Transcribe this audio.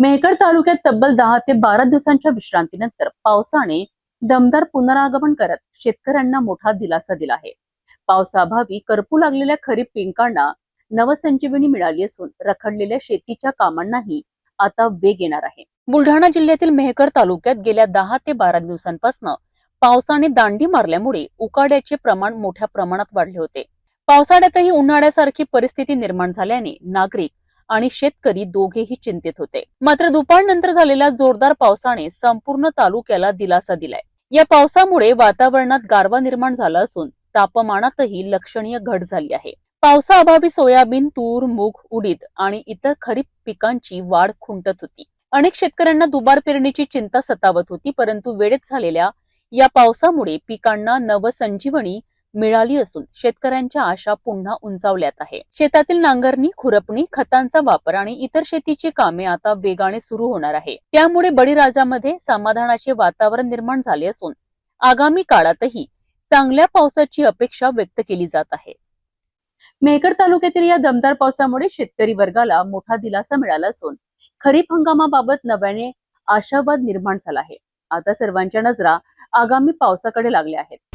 मेहकर तालुक्यात तब्बल 10 ते 12 दिवसांच्या विश्रांतीनंतर पावसाने दमदार पुनरागमन करत शेतकऱ्यांना मोठा दिलासा दिला आहे. पावसाअभावी करपू लागलेल्या खरीप पिकांना नवसंजीवनी मिळाली असून रखडलेल्या शेतीच्या कामांनाही आता वेग येणार आहे. बुलढाणा जिल्ह्यातील मेहकर तालुक्यात गेल्या 10 ते 12 दिवसांपासून पावसाने दांडी मारल्यामुळे उकाड्याचे प्रमाण मोठ्या प्रमाणात वाढले होते. पावसाळ्यातही उन्हाळ्यासारखी परिस्थिती निर्माण झाल्याने नागरिक आणि शेतकरी दोघेही चिंतित होते. मात्र दुपारनंतर झालेल्या जोरदार पावसाने संपूर्ण तालुक्याला दिलासा दिलाय. या पावसामुळे वातावरणात गारवा निर्माण झाला असून तापमानातही लक्षणीय घट झाली आहे. पावसाअभावी सोयाबीन, तूर, मूग, उडीद आणि इतर खरीप पिकांची वाढ खुंटत होती. अनेक शेतकऱ्यांना दुबार पेरणीची चिंता सतावत होती, परंतु वेळेत झालेल्या या पावसामुळे पिकांना नवसंजीवनी मिळाली असून शेतकऱ्यांच्या आशा पुन्हा उंचावल्यात आहे. शेतातील नांगरणी, खुरपणी, खतांचा वापर आणि इतर शेतीची कामे आता वेगाने सुरू होणार आहे. त्यामुळे बळीराजामध्ये समाधानाचे वातावरण निर्माण झाले असून आगामी काळातही चांगल्या पावसाची अपेक्षा व्यक्त केली जात आहे. मेहकर तालुक्यातील या दमदार पावसामुळे शेतकरी वर्गाला मोठा दिलासा मिळाला असून खरीप हंगामाबाबत नव्याने आशावाद निर्माण झाला आहे. आता सर्वांच्या नजरा आगामी पावसाकडे लागल्या आहेत.